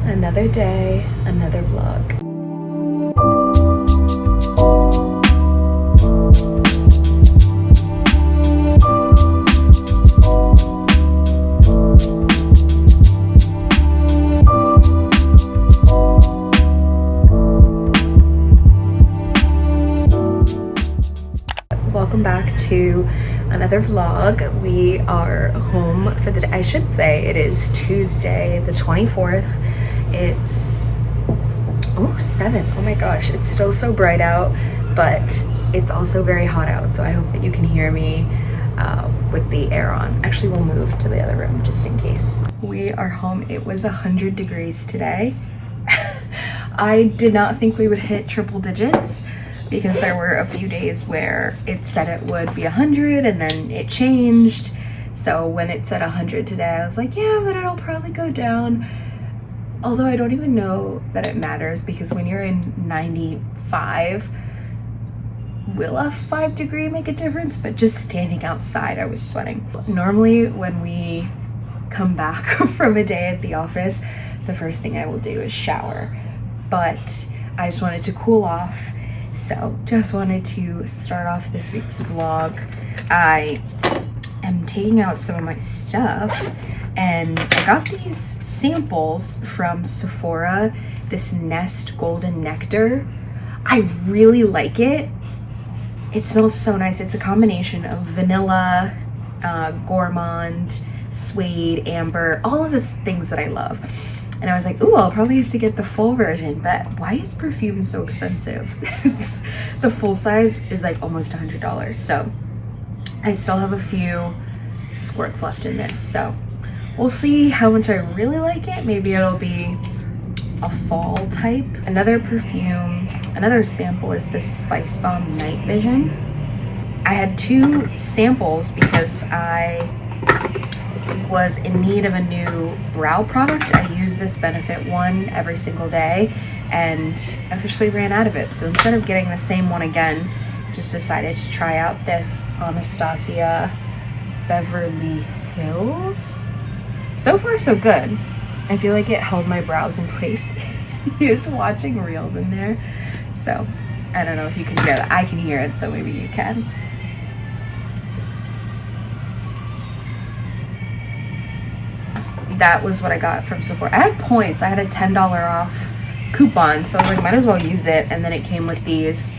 Another day, another vlog. Welcome back to another vlog. We are home for the day. I should say it is Tuesday the 24th. It's almost 7. Oh my gosh, it's still so bright out, but it's also very hot out, so I hope that you can hear me with the air on. Actually, we'll move to the other room just in case. We are home. It was 100 degrees today. I did not think we would hit triple digits, because there were a few days where it said it would be 100 and then it changed. So when it said 100 today, I was like, yeah, but it'll probably go down. Although I don't even know that it matters, because when you're in 95, will a 5-degree make a difference? But just standing outside, I was sweating. Normally when we come back from a day at the office, the first thing I will do is shower. But I just wanted to cool off. So just wanted to start off this week's vlog. I am taking out some of my stuff, and I got these samples from Sephora, this Nest Golden Nectar. I really like it. It smells so nice. It's a combination of vanilla, gourmand, suede, amber, all of the things that I love. And I was like, ooh, I'll probably have to get the full version, but why is perfume so expensive? The full size is like almost $100. So I still have a few squirts left in this. So we'll see how much I really like it. Maybe it'll be a fall type. Another perfume, another sample is this Spice Bomb Night Vision. I had 2 samples because I was in need of a new brow product. I use this Benefit one every single day and officially ran out of it. So instead of getting the same one again, just decided to try out this Anastasia Beverly Hills. So far so good. I feel like it held my brows in place. Just watching reels in there. So I don't know if you can hear that. I can hear it, so maybe you can. That was what I got from Sephora. I had points. I had a $10 off coupon, so I was like, might as well use it. And then it came with these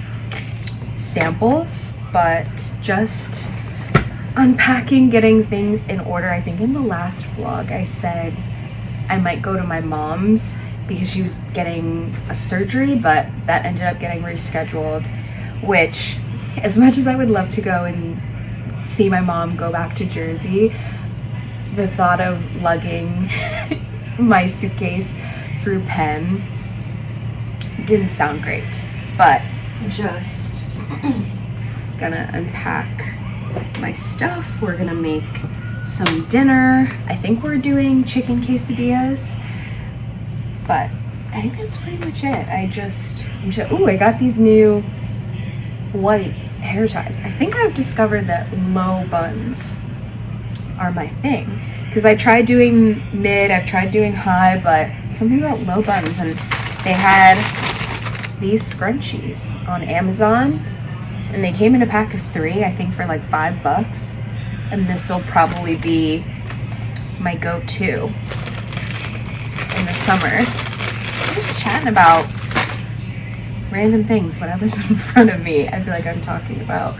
samples, but just unpacking, getting things in order. I think in the last vlog I said I might go to my mom's because she was getting a surgery, but that ended up getting rescheduled, which, as much as I would love to go and see my mom go back to Jersey, the thought of lugging my suitcase through Penn didn't sound great, but just gonna unpack my stuff. We're gonna make some dinner. I think we're doing chicken quesadillas, but I think that's pretty much it. I got these new white hair ties. I think I've discovered that low buns are my thing, because I tried doing mid, I've tried doing high, but something about low buns. And they had these scrunchies on Amazon, and they came in a pack of 3, I think for like $5, and this will probably be my go-to in the summer. I'm just chatting about random things, whatever's in front of me, I feel like I'm talking about.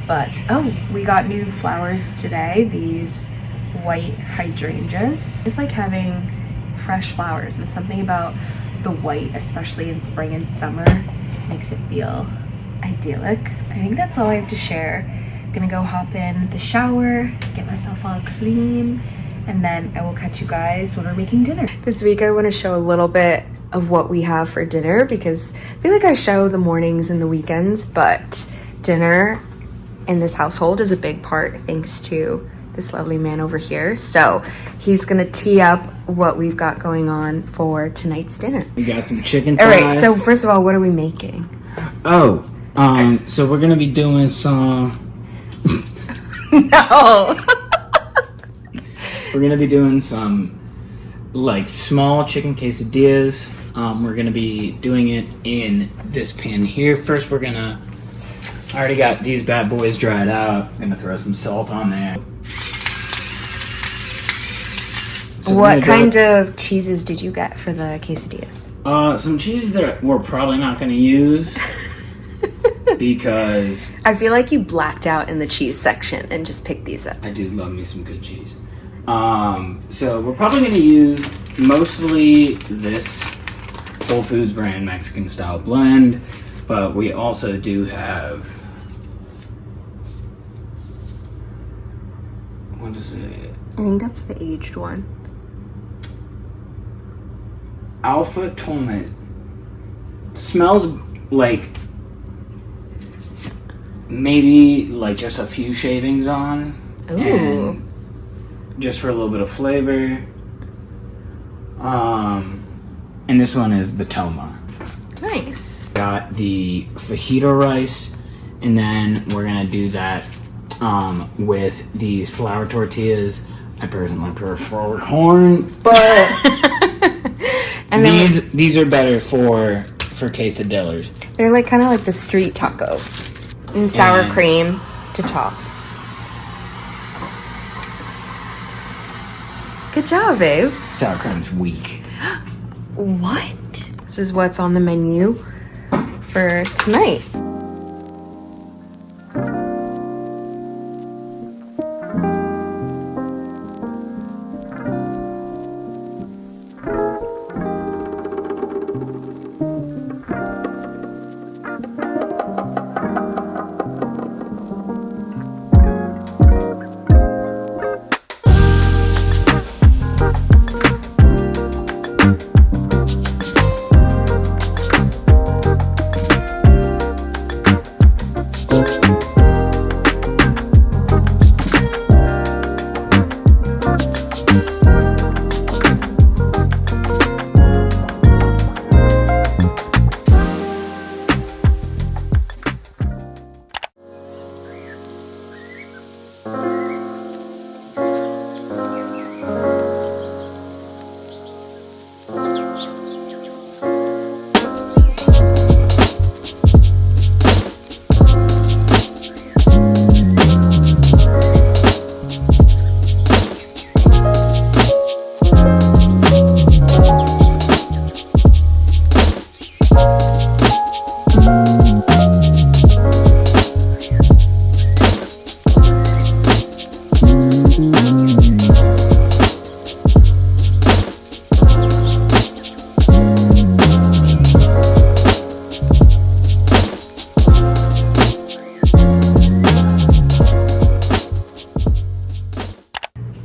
But, oh, we got new flowers today, these white hydrangeas. Just like having fresh flowers, and something about the white, especially in spring and summer, makes it feel idyllic. I think that's all I have to share. Gonna go hop in the shower, get myself all clean, and then I will catch you guys when we're making dinner. This week I want to show a little bit of what we have for dinner, because I feel like I show the mornings and the weekends, but dinner in this household is a big part thanks to this lovely man over here. So he's gonna tee up what we've got going on for tonight's dinner. We got some chicken thigh. All right, so first of all, what are we making? Oh, so we're gonna be doing some No. We're gonna be doing some like small chicken quesadillas. We're gonna be doing it in this pan here. First, I already got these bad boys dried out. I'm gonna throw some salt on there. So what kind of cheeses did you get for the quesadillas? Some cheese that we're probably not gonna use because I feel like you blacked out in the cheese section and just picked these up. I do love me some good cheese. So we're probably gonna use mostly this Whole Foods brand Mexican style blend, but we also do have, what is it? I think that's the aged one. Alpha Tome. Smells like maybe like just a few shavings on. Ooh. And just for a little bit of flavor. And this one is the Toma. Nice. Got the fajita rice, and then we're gonna do that with these flour tortillas. I personally prefer corn, but And these are better for quesadillas. they're like kind of like the street taco, and sour cream to top. Good job, babe. Sour cream's weak. What? This is what's on the menu for tonight.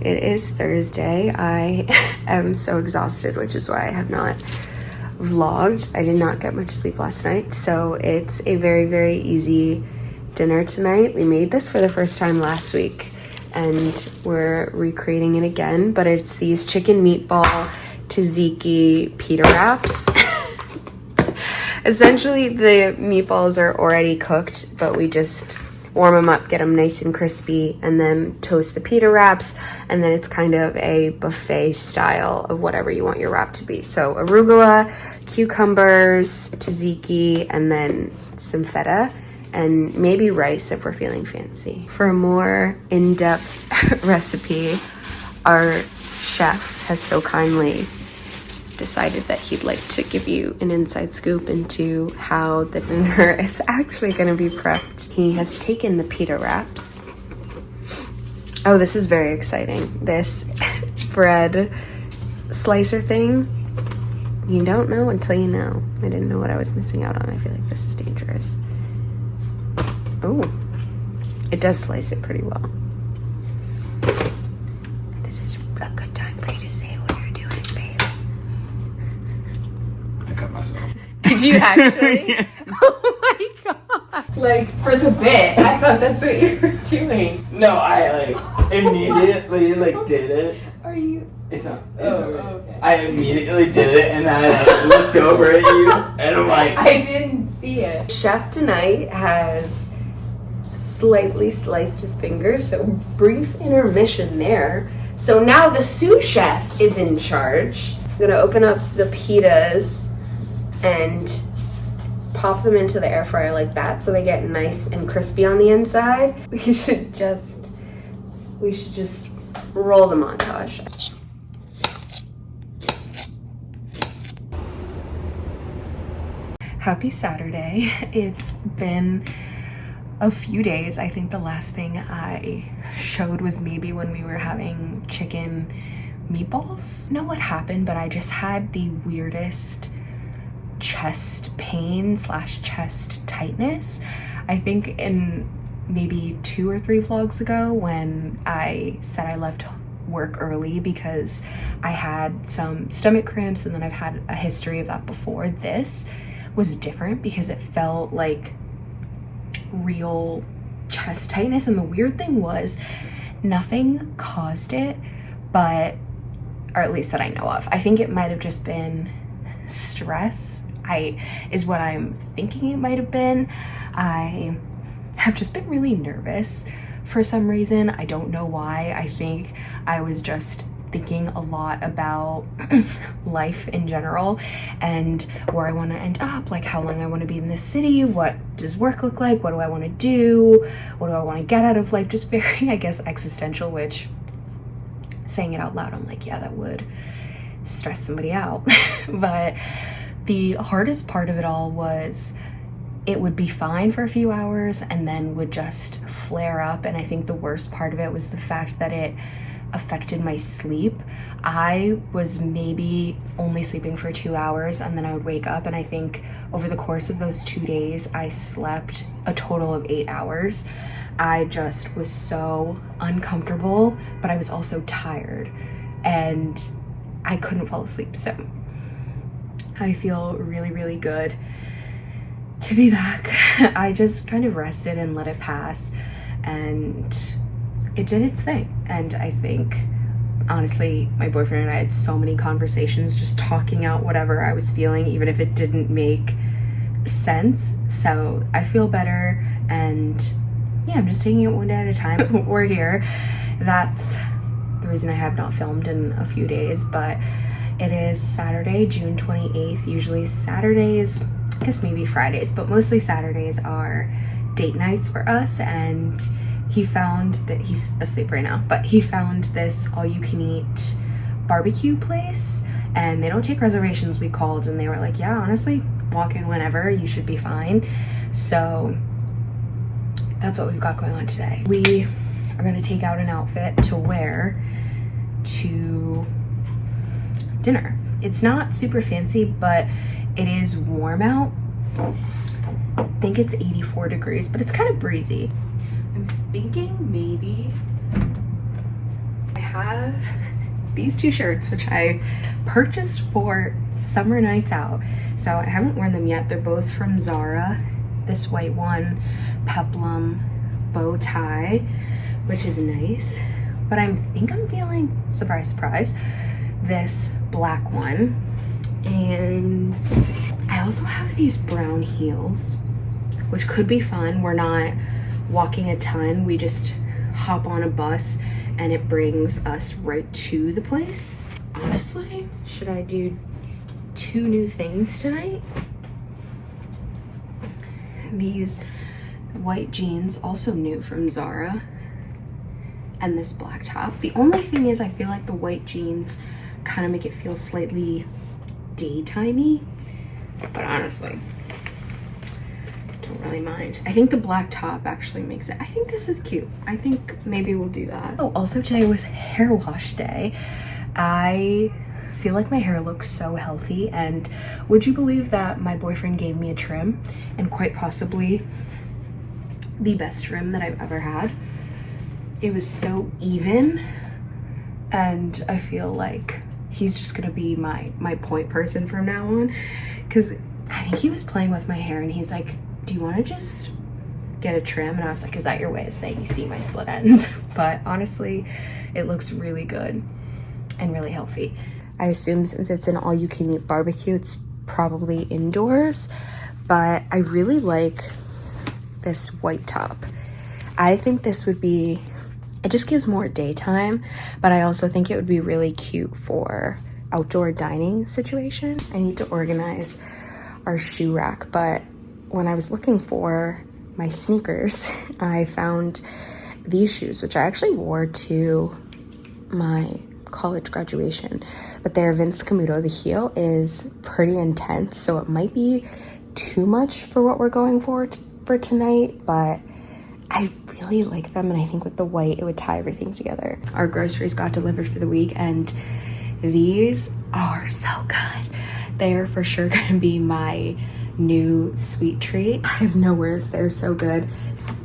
It is Thursday. I am so exhausted, which is why I have not vlogged. I did not get much sleep last night, so it's a very, very easy dinner tonight. We made this for the first time last week, and we're recreating it again, but it's these chicken meatball tzatziki pita wraps. Essentially, the meatballs are already cooked, but we just warm them up, get them nice and crispy, and then toast the pita wraps, and then it's kind of a buffet style of whatever you want your wrap to be. So arugula, cucumbers, tzatziki, and then some feta, and maybe rice if we're feeling fancy. For a more in-depth recipe, our chef has so kindly decided that he'd like to give you an inside scoop into how the dinner is actually going to be prepped. He has taken the pita wraps. Oh, this is very exciting. This bread slicer thing, you don't know until you know. I didn't know what I was missing out on. I feel like this is dangerous. Oh, it does slice it pretty well. This is a good time for you to say what you're doing, babe. I cut myself. Did you actually? Yeah. Oh my god. Like, for the bit, I thought that's what you were doing. No, I immediately did it. Are you? It's not. Okay. I immediately did it, and I looked over at you, and I'm like, I didn't see it. Chef tonight has slightly sliced his finger, so brief intermission there. So now the sous chef is in charge. I'm gonna open up the pitas and pop them into the air fryer like that so they get nice and crispy on the inside. We should just roll the montage. Happy Saturday. It's been a few days. I think the last thing I showed was maybe when we were having chicken meatballs. I don't know what happened, but I just had the weirdest chest pain / chest tightness. I think in maybe 2 or 3 vlogs ago when I said I left work early because I had some stomach cramps, and then I've had a history of that before. This was different because it felt like real chest tightness, and the weird thing was nothing caused it, but, or at least that I know of. I think it might have just been stress, is what I'm thinking it might have been. I have just been really nervous for some reason. I don't know why. I think I was just thinking a lot about life in general and where I want to end up, like how long I want to be in this city, what does work look like, what do I want to do, what do I want to get out of life, just very, I guess, existential, which saying it out loud, I'm like, yeah, that would stress somebody out. But the hardest part of it all was it would be fine for a few hours and then would just flare up, and I think the worst part of it was the fact that it affected my sleep. I was maybe only sleeping for 2 hours, and then I would wake up, and I think over the course of those 2 days I slept a total of 8 hours. I just was so uncomfortable, but I was also tired and I couldn't fall asleep. So I feel really, really good to be back. I just kind of rested and let it pass, and it did its thing. And I think, honestly, my boyfriend and I had so many conversations just talking out whatever I was feeling, even if it didn't make sense. So I feel better, and yeah, I'm just taking it one day at a time. We're here. That's the reason I have not filmed in a few days, but it is Saturday, June 28th. Usually Saturdays, I guess maybe Fridays, but mostly Saturdays are date nights for us, and he found that, he's asleep right now, but he found this all-you-can-eat barbecue place, and they don't take reservations. We called and they were like, yeah, honestly, walk in whenever, you should be fine. So that's what we've got going on today. We are gonna take out an outfit to wear to dinner. It's not super fancy, but it is warm out. I think it's 84 degrees, but it's kind of breezy. I'm thinking maybe I have these 2 shirts, which I purchased for summer nights out. So I haven't worn them yet. They're both from Zara. This white one, peplum bow tie, which is nice. But I think I'm feeling, surprise, surprise, this black one. And I also have these brown heels, which could be fun. We're not walking a ton, we just hop on a bus and it brings us right to the place. Honestly, should I do 2 new things tonight? These white jeans, also new from Zara, and this black top. The only thing is I feel like the white jeans kind of make it feel slightly daytimey, but honestly, don't really mind. I think the black top actually makes it. I think this is cute. I think maybe we'll do that. Oh, also today was hair wash day. I feel like my hair looks so healthy, and would you believe that my boyfriend gave me a trim, and quite possibly the best trim that I've ever had. It was so even, and I feel like he's just gonna be my point person from now on, because I think he was playing with my hair and he's like, do you want to just get a trim? And I was like, is that your way of saying you see my split ends? But honestly, it looks really good and really healthy. I assume since it's an all-you-can-eat barbecue, it's probably indoors, but I really like this white top. I think this would be It just gives more daytime, but I also think it would be really cute for outdoor dining situation. I need to organize our shoe rack, but when I was looking for my sneakers, I found these shoes, which I actually wore to my college graduation, but they're Vince Camuto. The heel is pretty intense, so it might be too much for what we're going for tonight, but I really like them, and I think with the white it would tie everything together. Our groceries got delivered for the week, and these are so good. They are for sure gonna be my new sweet treat. I have no words, they're so good.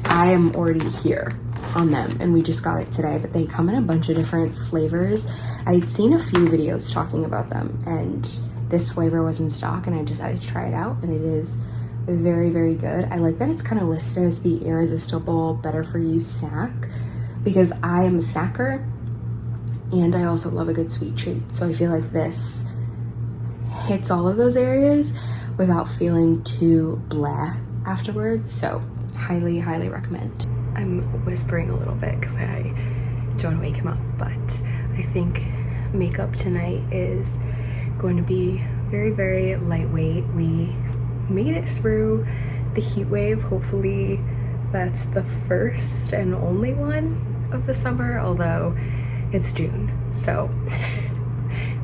I am already here on them, and we just got it today, but they come in a bunch of different flavors. I'd seen a few videos talking about them, and this flavor was in stock, and I decided to try it out, and it is very, very good. I like that it's kind of listed as the irresistible, better for you snack, because I am a snacker, and I also love a good sweet treat. So I feel like this hits all of those areas without feeling too blah afterwards. So highly, highly recommend. I'm whispering a little bit because I don't want to wake him up, but I think makeup tonight is going to be very, very lightweight. We made it through the heat wave. Hopefully that's the first and only one of the summer, although it's June, so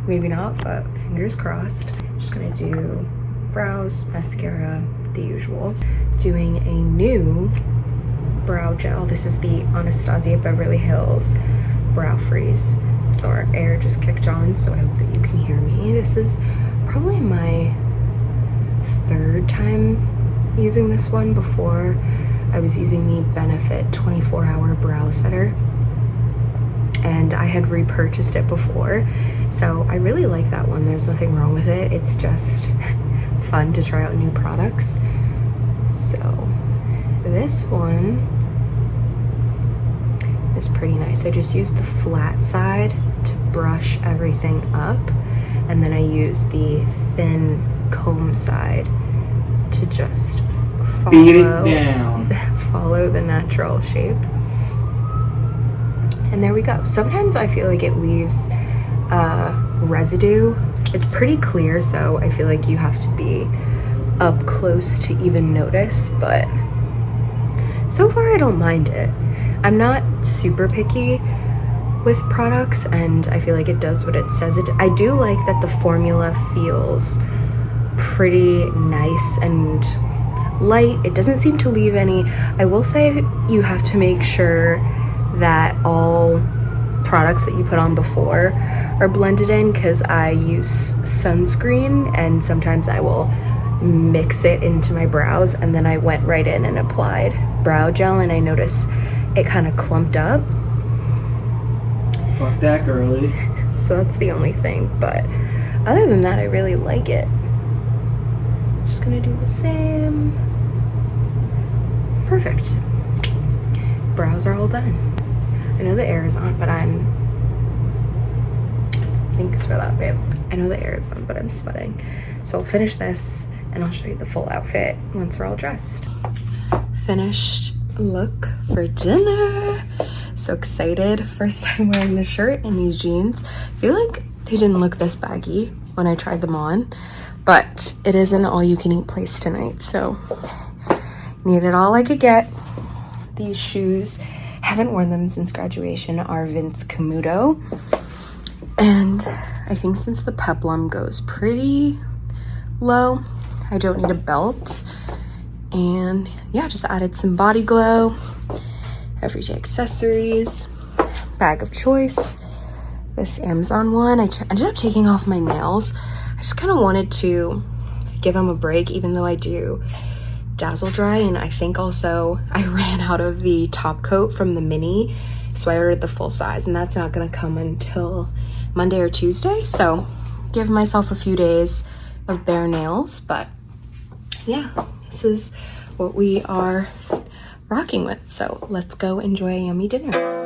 maybe not, but fingers crossed. Just gonna do brows, mascara, the usual. Doing a new brow gel. This is the Anastasia Beverly Hills Brow Freeze. So our air just kicked on, so I hope that you can hear me. This is probably my third time using this one. Before, I was using the Benefit 24-hour brow setter, and I had repurchased it before, so I really like that one. There's nothing wrong with it. It's just fun to try out new products. So this one is pretty nice. I just used the flat side to brush everything up, and then I use the thin comb side to just beat it down. Follow the natural shape. And there we go. Sometimes I feel like it leaves residue. It's pretty clear, so I feel like you have to be up close to even notice, but so far I don't mind it. I'm not super picky with products, and I feel like it does what it says it. I do like that the formula feels pretty nice and light. It doesn't seem to leave any. I will say you have to make sure that all products that you put on before are blended in, because I use sunscreen and sometimes I will mix it into my brows, and then I went right in and applied brow gel, and I noticed it kind of clumped up. Fuck that, girly. So that's the only thing, but other than that I really like it. Just gonna do the same. Perfect. Brows are all done. I know the air is on, but thanks for that, babe. I know the air is on, but I'm sweating. So I'll finish this and I'll show you the full outfit once we're all dressed. Finished look for dinner. So excited. First time wearing the shirt and these jeans. I feel like they didn't look this baggy when I tried them on, but it is an all-you-can-eat place tonight, so need it all I could get. These shoes, haven't worn them since graduation, are Vince Camuto, and I think since the peplum goes pretty low, I don't need a belt. And yeah, just added some body glow, everyday accessories, bag of choice, this Amazon one. I ended up taking off my nails. I just kind of wanted to give them a break, even though I do dazzle dry, and I think also I ran out of the top coat from the mini, so I ordered the full size, and that's not gonna come until Monday or Tuesday, so give myself a few days of bare nails. But yeah, this is what we are rocking with, so let's go enjoy a yummy dinner.